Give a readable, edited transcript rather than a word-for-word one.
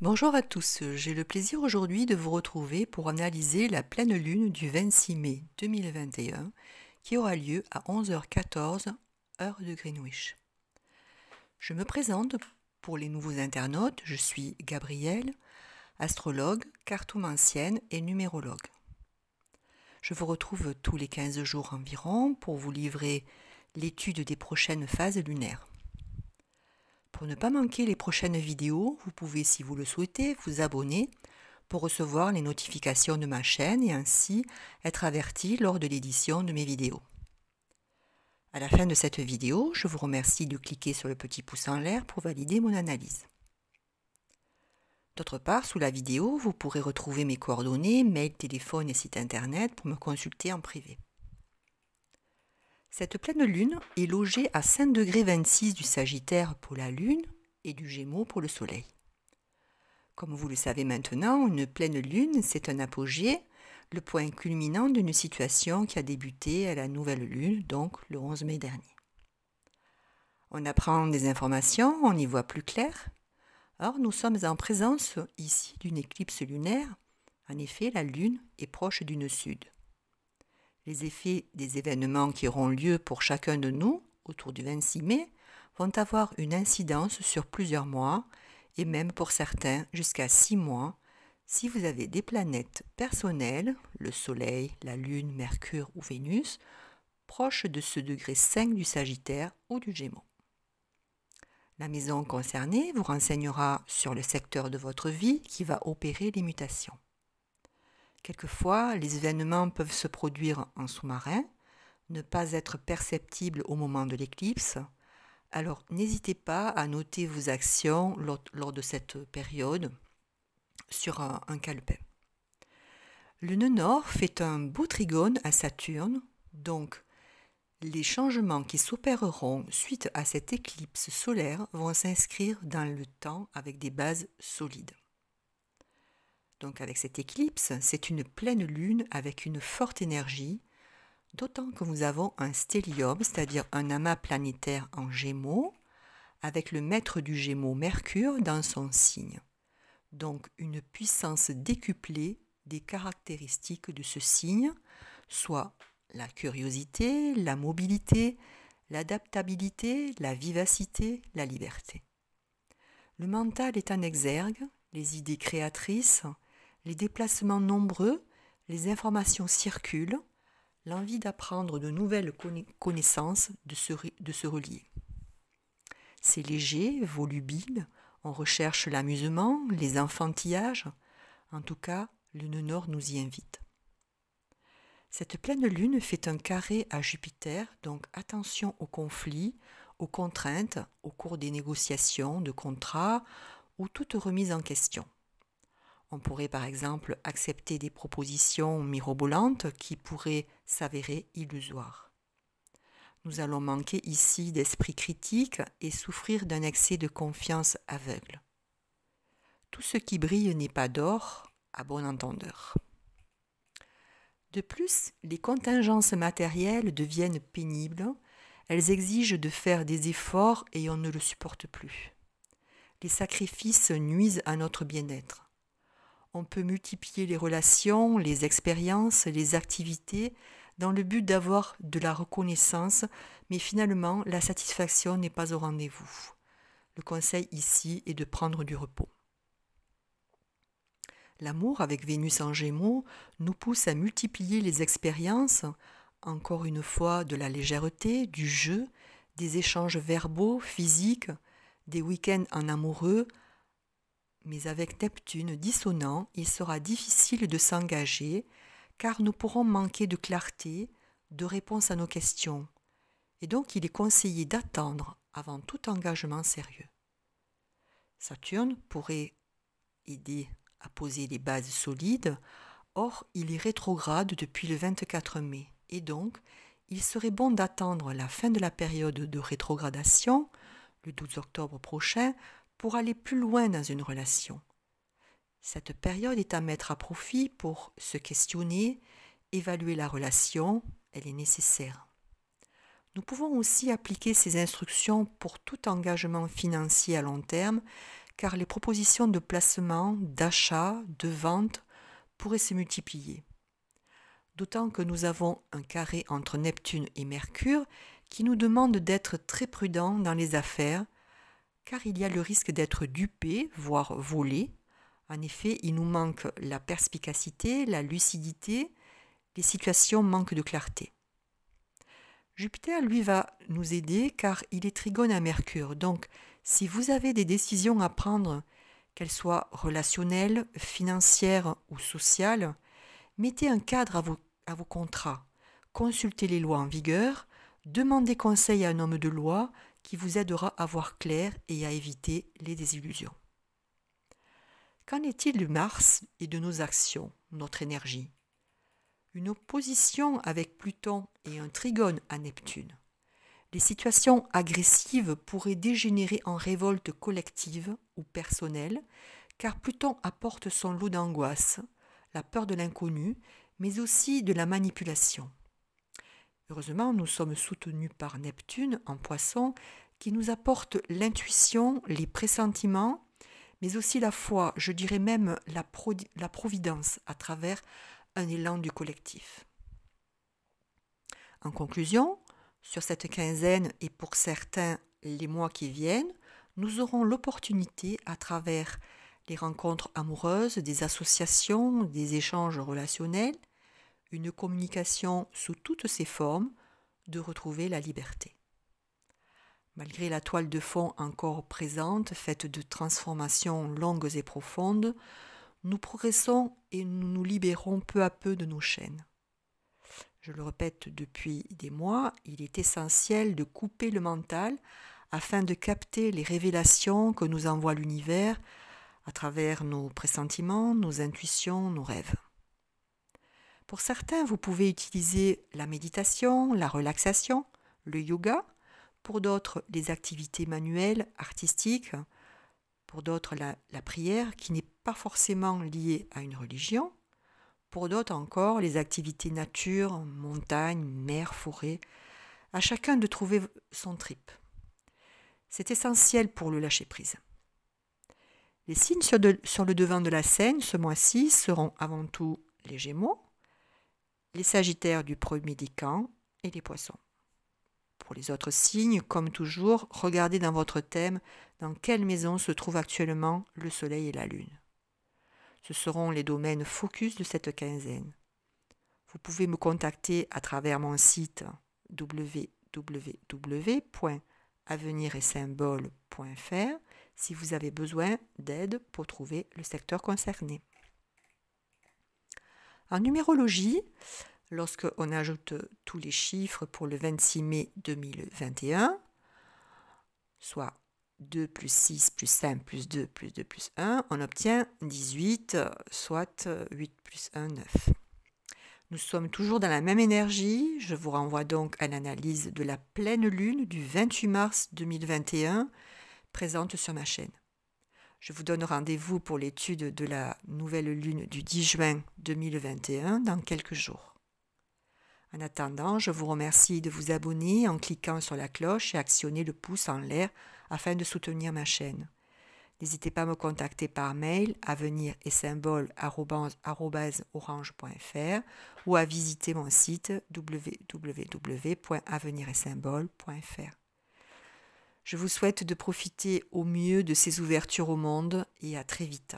Bonjour à tous, j'ai le plaisir aujourd'hui de vous retrouver pour analyser la pleine lune du 26 mai 2021 qui aura lieu à 11h14 heure de Greenwich. Je me présente pour les nouveaux internautes, je suis Gabrielle, astrologue, cartomancienne et numérologue. Je vous retrouve tous les 15 jours environ pour vous livrer l'étude des prochaines phases lunaires. Pour ne pas manquer les prochaines vidéos, vous pouvez, si vous le souhaitez, vous abonner pour recevoir les notifications de ma chaîne et ainsi être averti lors de l'édition de mes vidéos. À la fin de cette vidéo, je vous remercie de cliquer sur le petit pouce en l'air pour valider mon analyse. D'autre part, sous la vidéo, vous pourrez retrouver mes coordonnées, mail, téléphone et site internet pour me consulter en privé. Cette pleine lune est logée à 5,26 du Sagittaire pour la lune et du Gémeaux pour le soleil. Comme vous le savez maintenant, une pleine lune, c'est un apogée, le point culminant d'une situation qui a débuté à la nouvelle lune, donc le 11 mai dernier. On apprend des informations, on y voit plus clair. Or, nous sommes en présence ici d'une éclipse lunaire. En effet, la lune est proche du nœud sud. Les effets des événements qui auront lieu pour chacun de nous, autour du 26 mai, vont avoir une incidence sur plusieurs mois, et même pour certains jusqu'à 6 mois, si vous avez des planètes personnelles, le Soleil, la Lune, Mercure ou Vénus, proches de ce degré 5 du Sagittaire ou du Gémeaux. La maison concernée vous renseignera sur le secteur de votre vie qui va opérer les mutations. Quelquefois, les événements peuvent se produire en sous-marin, ne pas être perceptibles au moment de l'éclipse, alors n'hésitez pas à noter vos actions lors de cette période sur un calepin. Le nœud nord fait un beau trigone à Saturne, donc les changements qui s'opéreront suite à cette éclipse solaire vont s'inscrire dans le temps avec des bases solides. Donc avec cette éclipse, c'est une pleine lune avec une forte énergie, d'autant que nous avons un stellium, c'est-à-dire un amas planétaire en Gémeaux, avec le maître du Gémeaux Mercure dans son signe. Donc une puissance décuplée des caractéristiques de ce signe, soit la curiosité, la mobilité, l'adaptabilité, la vivacité, la liberté. Le mental est en exergue, les idées créatrices, les déplacements nombreux, les informations circulent, l'envie d'apprendre de nouvelles connaissances, de se relier. C'est léger, volubile, on recherche l'amusement, les enfantillages. En tout cas, le nœud nord nous y invite. Cette pleine lune fait un carré à Jupiter, donc attention aux conflits, aux contraintes au cours des négociations de contrats ou toute remise en question. On pourrait par exemple accepter des propositions mirobolantes qui pourraient s'avérer illusoires. Nous allons manquer ici d'esprit critique et souffrir d'un excès de confiance aveugle. Tout ce qui brille n'est pas d'or, à bon entendeur. De plus, les contingences matérielles deviennent pénibles, elles exigent de faire des efforts et on ne le supporte plus. Les sacrifices nuisent à notre bien-être. On peut multiplier les relations, les expériences, les activités dans le but d'avoir de la reconnaissance, mais finalement, la satisfaction n'est pas au rendez-vous. Le conseil ici est de prendre du repos. L'amour avec Vénus en Gémeaux nous pousse à multiplier les expériences, encore une fois de la légèreté, du jeu, des échanges verbaux, physiques, des week-ends en amoureux, mais avec Neptune dissonant, il sera difficile de s'engager car nous pourrons manquer de clarté, de réponse à nos questions. Et donc il est conseillé d'attendre avant tout engagement sérieux. Saturne pourrait aider à poser les bases solides, or il est rétrograde depuis le 24 mai. Et donc, il serait bon d'attendre la fin de la période de rétrogradation, le 12 octobre prochain, pour aller plus loin dans une relation. Cette période est à mettre à profit pour se questionner, évaluer la relation, elle est nécessaire. Nous pouvons aussi appliquer ces instructions pour tout engagement financier à long terme, car les propositions de placement, d'achat, de vente pourraient se multiplier. D'autant que nous avons un carré entre Neptune et Mercure qui nous demande d'être très prudents dans les affaires, car il y a le risque d'être dupé, voire volé. En effet, il nous manque la perspicacité, la lucidité, les situations manquent de clarté. Jupiter, lui, va nous aider car il est trigone à Mercure. Donc, si vous avez des décisions à prendre, qu'elles soient relationnelles, financières ou sociales, mettez un cadre à vos contrats, consultez les lois en vigueur, demandez conseil à un homme de loi qui vous aidera à voir clair et à éviter les désillusions. Qu'en est-il de Mars et de nos actions, notre énergie ? Une opposition avec Pluton et un trigone à Neptune. Les situations agressives pourraient dégénérer en révolte collective ou personnelle, car Pluton apporte son lot d'angoisse, la peur de l'inconnu, mais aussi de la manipulation. Heureusement, nous sommes soutenus par Neptune en Poisson, qui nous apporte l'intuition, les pressentiments, mais aussi la foi, je dirais même la providence à travers un élan du collectif. En conclusion, sur cette quinzaine et pour certains les mois qui viennent, nous aurons l'opportunité à travers les rencontres amoureuses, des associations, des échanges relationnels, une communication sous toutes ses formes, de retrouver la liberté. Malgré la toile de fond encore présente, faite de transformations longues et profondes, nous progressons et nous nous libérons peu à peu de nos chaînes. Je le répète depuis des mois, il est essentiel de couper le mental afin de capter les révélations que nous envoie l'univers à travers nos pressentiments, nos intuitions, nos rêves. Pour certains, vous pouvez utiliser la méditation, la relaxation, le yoga, pour d'autres les activités manuelles, artistiques, pour d'autres la prière qui n'est pas forcément liée à une religion, pour d'autres encore les activités nature, montagne, mer, forêt, à chacun de trouver son trip. C'est essentiel pour le lâcher-prise. Les signes sur le devant de la scène ce mois-ci seront avant tout les Gémeaux, les Sagittaires du premier décan et les Poissons. Pour les autres signes, comme toujours, regardez dans votre thème dans quelle maison se trouvent actuellement le Soleil et la Lune. Ce seront les domaines focus de cette quinzaine. Vous pouvez me contacter à travers mon site www.aveniretsymbole.fr si vous avez besoin d'aide pour trouver le secteur concerné. En numérologie, lorsqu'on ajoute tous les chiffres pour le 26 mai 2021, soit 2 plus 6 plus 5 plus 2 plus 2 plus 1, on obtient 18, soit 8 plus 1, 9. Nous sommes toujours dans la même énergie. Je vous renvoie donc à l'analyse de la pleine lune du 28 mars 2021, présente sur ma chaîne. Je vous donne rendez-vous pour l'étude de la nouvelle lune du 10 juin 2021 dans quelques jours. En attendant, je vous remercie de vous abonner en cliquant sur la cloche et actionner le pouce en l'air afin de soutenir ma chaîne. N'hésitez pas à me contacter par mail aveniretsymbole@orange.fr ou à visiter mon site www.aveniretsymbole.fr. Je vous souhaite de profiter au mieux de ces ouvertures au monde et à très vite.